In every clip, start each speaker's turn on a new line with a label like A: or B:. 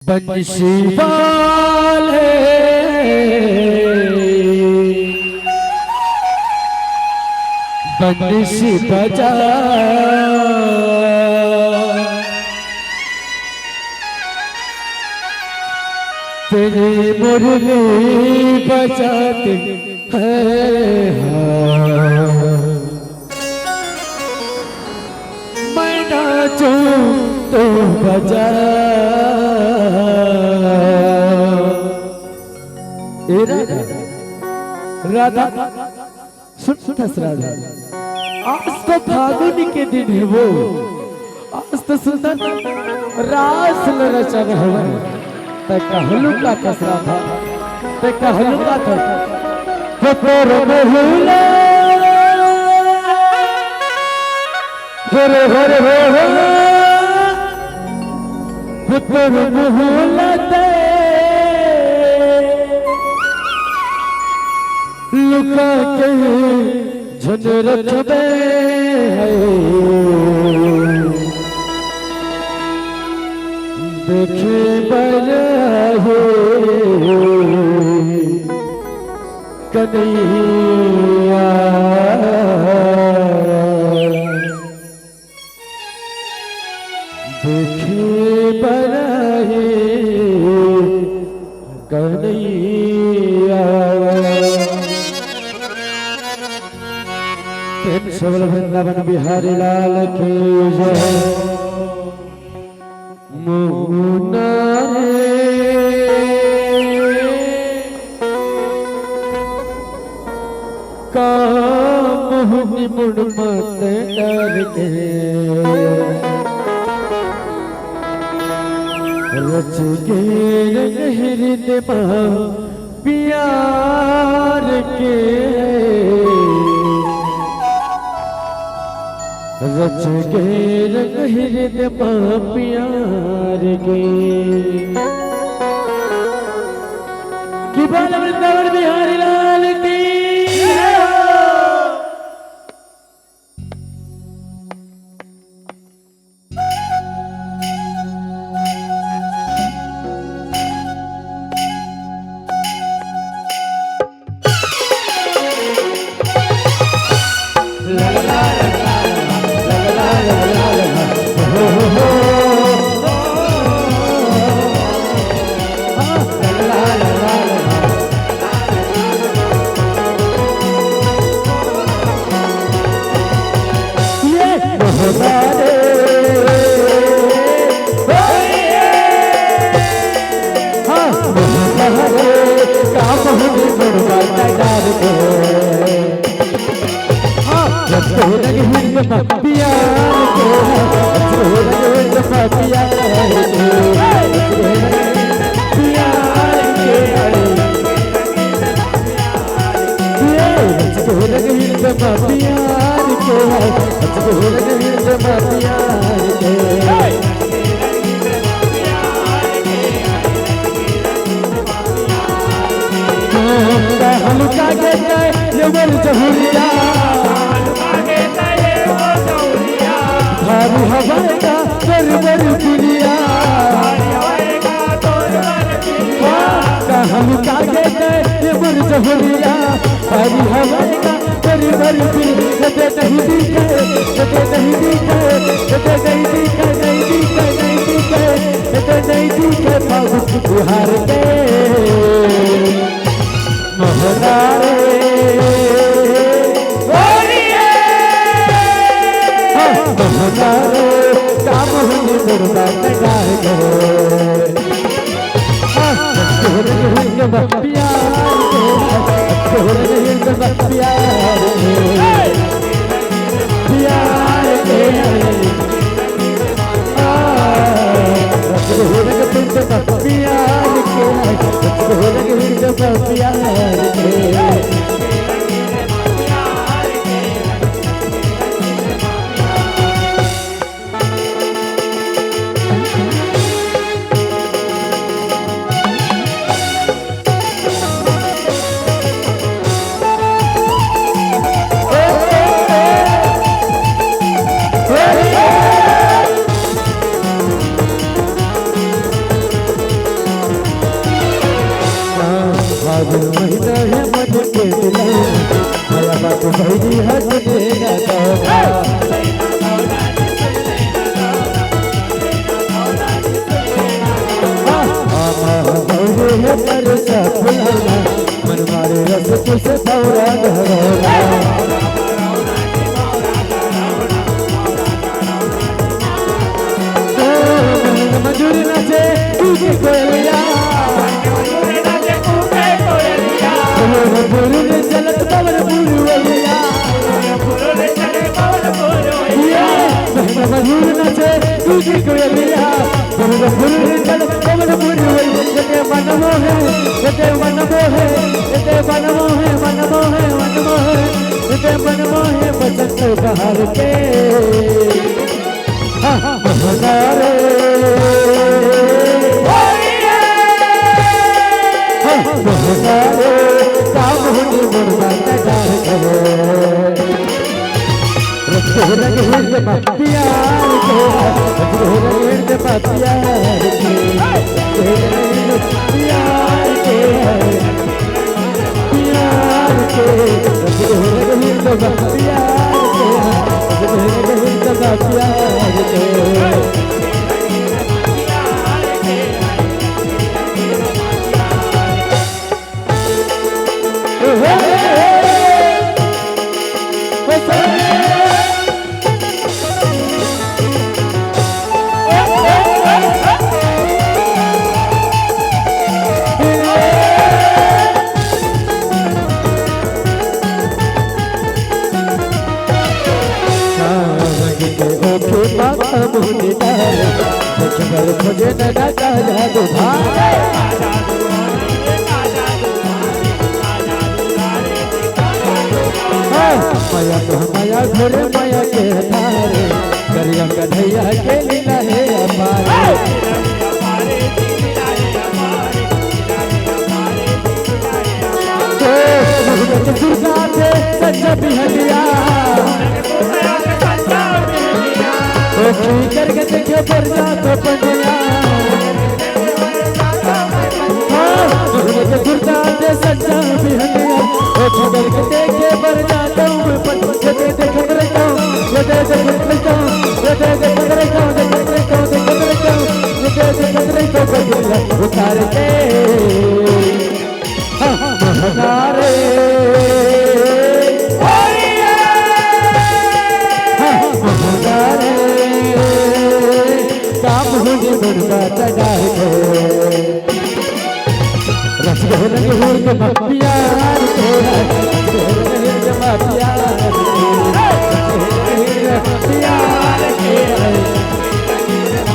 A: बंसी वाले बंसी बजा तेरी मुरली बजाते हैं मैं नाचूं तो बजा राधा सुन राधा आज तो फागुन के दिन है वो आज तो सुंदर रास रचन है कहलू का कसरा था कहलू का था तोर बहुला होरे होरे हो तोर बहुला लुका के झन रखबे देखे बरहे कन्हैया देखे बरहे कन्हैया सबल वृंदावन बिहारी लाल की जय मुन्ना काम मुड़ मत डर के रच के हृदय प्यार के रच के हृदय प्यार के कि बाल वृंदावन बिहारी लाल की तुझसे भौरा घरौला मजूर नाचे तुझे कोयलिया पुरुष चलत पवन पुरुलिया मजूर नाचे तुझे कोयलिया पुरुष चलत पवन पुरुलिया जते बनमो है जते बनमो है जते बनमो है बनमो है बनमो है जते बनमो है बसंत बहार के हजारे काम होने मुर्गा तैयार करो रसगुल्ला के हिर्द प्यार के रसगुल्ला के हिर्द प्यार के प्यार के प्यार के रसगुल्ला के हिर्द प्यार के रसगुल्ला के हिर्द प्यार के मुझे नगा का जादू माया तो माया घोड़े माया के हथारे करिया कन्हैया के लीला है अपारे दुर्गा थे सच्चा बिहलिया करके देखियो पर जा तो पंजिया दुर्गा थे सच्चा बिहलिया करके देखे पर जा तो जते देखत रहता हूं जते देखत रहता हूं जते देखत रहता हूं देखत रहता हूं देखत रहता हूं जते देखत रहता हूं उतार के हजारे काम होने मुर्गा तैयार करो रसगुल्ला के हिर्द प्यार के रसगुल्ला के हिर्द प्यार के प्यार के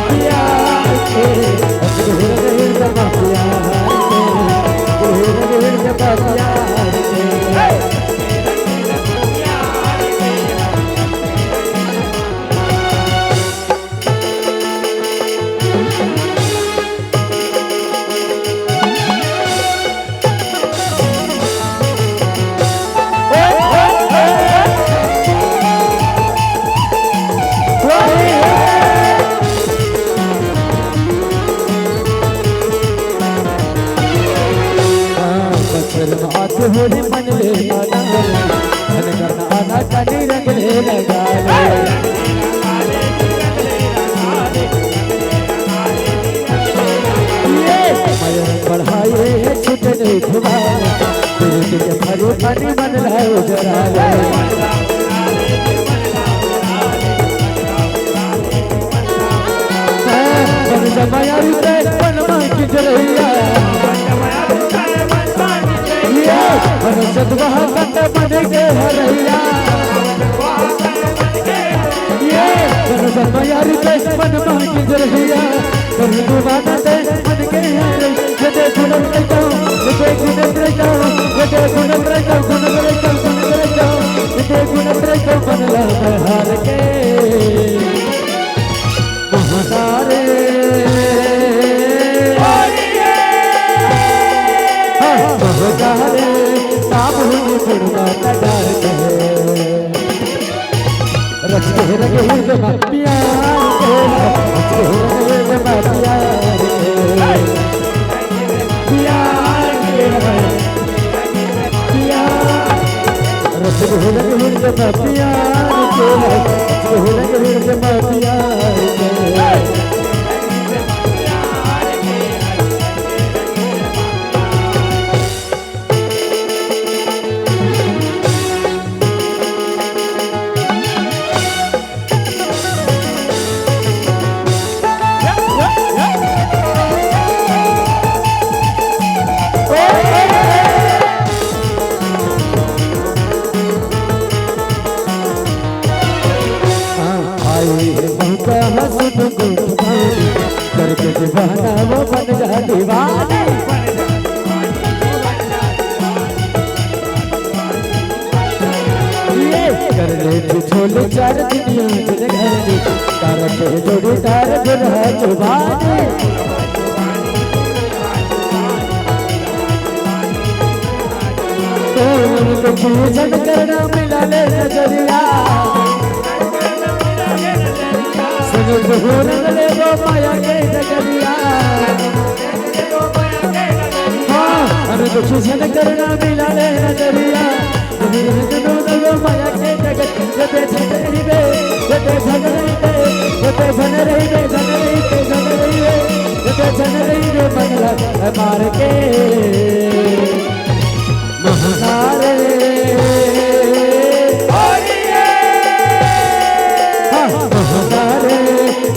A: प्यार के रसगुल्ला के हिर्द प्यार के होली मन ले माना धन करना आना काली रंग ले लगा ले माया बढ़ाए छुटे नहीं घुमा तेरे के भरे पानी मन लाओ जरा ले मन जमाया रे मन मां की जरैया सदवा कंड बन के हरैया ये सदवायारी पे मन मांगी जरहिया कर दुबाना दे मन के हरैया जदे गुणन रहता जदे गुणन रहता जदे गुणन रहता गुणन रहता गुणन रहता जदे गुणन रहता बनला हार के महासारे महासारे मुर्गा तैयार करो रसगुल्ला के हिर्द प्यार के रसगुल्ला के हिर्द प्यार के रसगुल्ला के हिर्द प्यार के रसगुल्ला के हिर्द प्यार के आई है मौका हसन गुटबानी करके दीवाना वो बन जा दीवानी ये कर ले तू छोले चार दुनिया के घर में तारा के जोड़ी तार गुरहा जुबानी तो पूजन करना मिला ले नजरिया सनत हो रंगले वो माया के नगरिया हाँ अरे तो पूजन करना मिला ले नजरिया वो माया के नगर जब छन रही बे जब छन रही बे जब छन रही बे छन रही बे छन रही बे जब छन रही बे मंगला मार के महारे महारे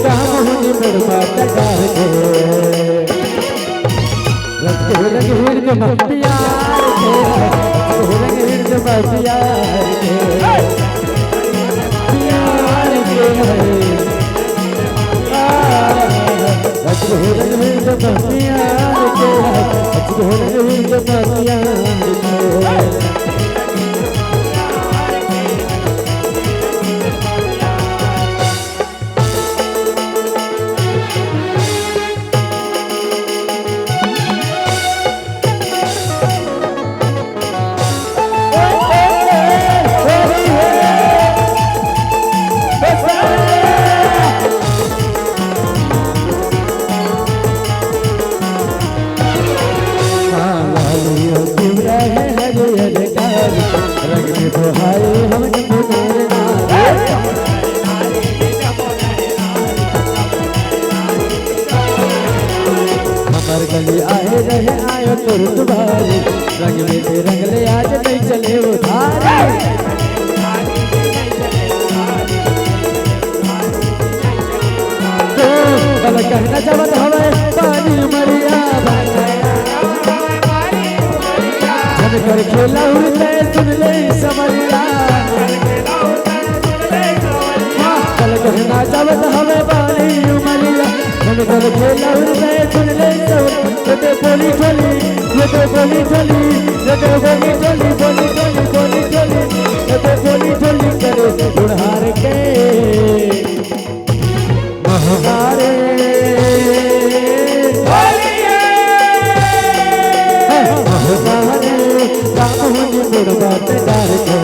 A: कामोनी मुड़मा तकार के रंग हिरद प्यार के रंग हिरद प्यार के प्यार के रंग हिरद प्यार के रंग हिरद प्यार गली आए रहे आयो तुर तुम्हारी रंग में ते रंग ले आज नहीं चले उधारे तो कल कहना चाहत हवे पानी मरिया जन कर खेला उड़ते सुन ले समरिया कल कहना चाहत हवे पानी मरिया जन कर खेला उड़ते सुन ले ये तो बोली चली ये तो बोली चली ये तो बोली चली बोली चली बोली चली ये तो बोली चली करे उड़ार के महारे महारे कामोनी मुड़मा तकार के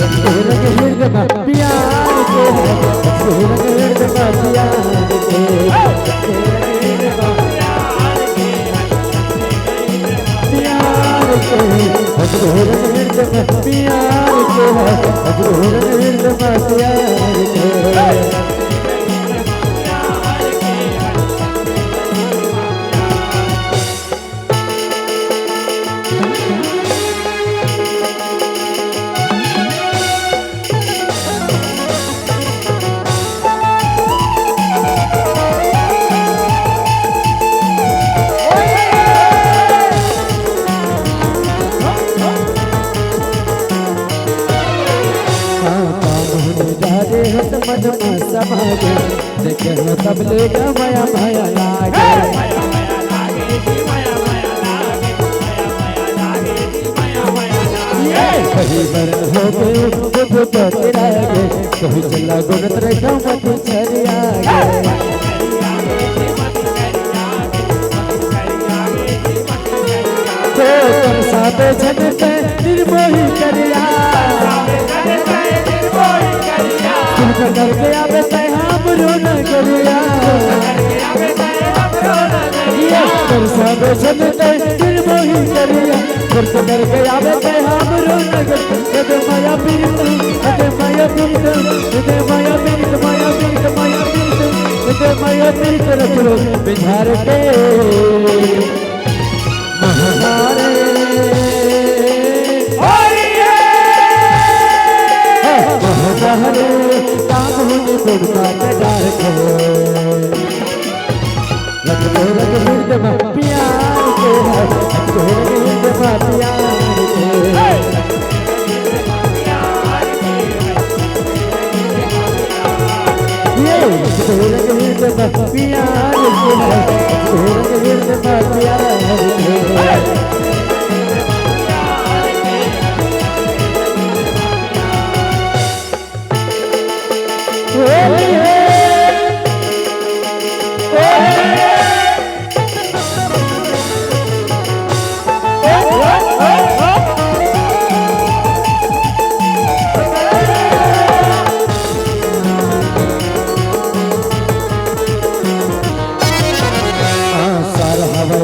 A: रंग हिरद प्यार के रंग हिरद प्यार के अजूर हिरद प्यार के अजूर हिरद प्यार के मन में समागे देखे न तब ले माया माया लागे कहीं बरन हो गए तो तेरा गे कहीं चला गुणत रखा मत छरिया गे तो साथे छनते निर्मोही करिया करके आवे ते हम रोन करिया ये कर सब छनते निर्मोही करिया करके आवे ते हम रोन करिया ते माया पीड़ित ते माया पीड़ित ते माया पीड़ित माया पीड़ित माया पीड़ित ते माया पीड़ित रचलो बिहार के महारे महारे कामोनी मुड़मा तकार के रंग हिरद प्यार के रंग हिरद प्यार के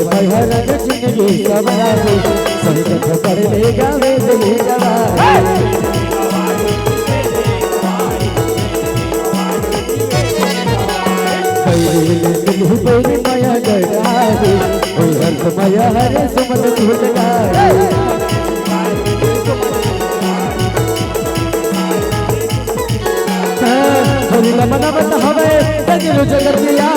A: जिंदगी सवरा सही कथ पढ़ ले गावे दिले जवाई माया गड़ावे हर माया हरे सुमन झूठ गावे हरि लमना बत हवे सगरो जगतिया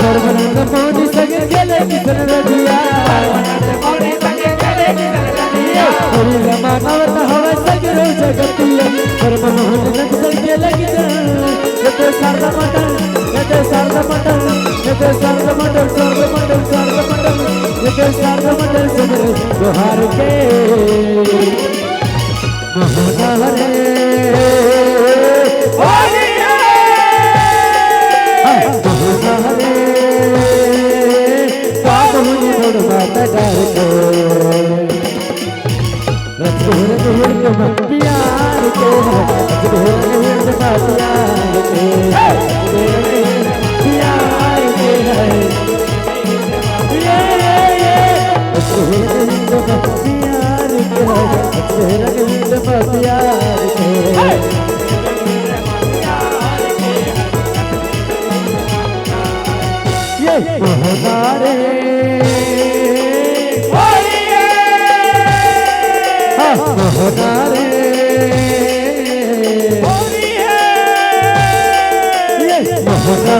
A: सर्वनंद मोनी सगे गेले किसन रदिया हरि रमानवत हवे सगरो जगतिया सर्वमोहन नंद सगे गेले किसन यते शारदा मंडल यते शारदा मंडल यते शारदा मंडल शारदा मंडल शारदा मंडल यते शारदा मंडल सगरो जोहार के महाहरे प्यार के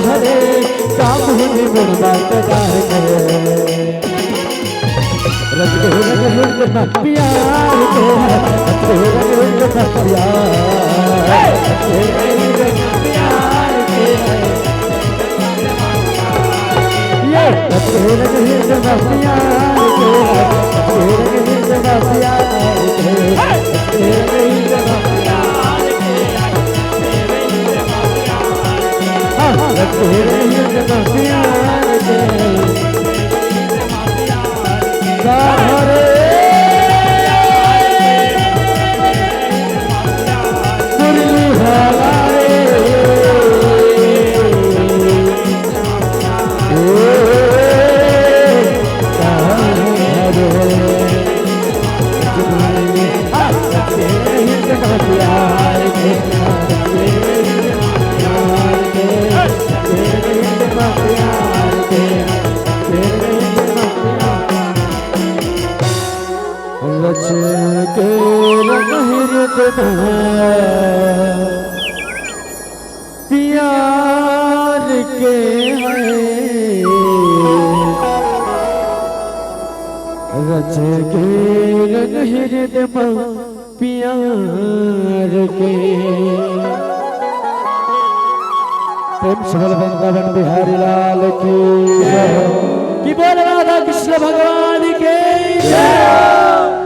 A: हरे काम होने मुड़वा कदार रंग प्यार को रंग प्यार ये प्यार के रच के हृदय प्यार के प्रेम से बोल वृंदावन बिहारी लाल की बोल राधा कृष्ण भगवान के जय।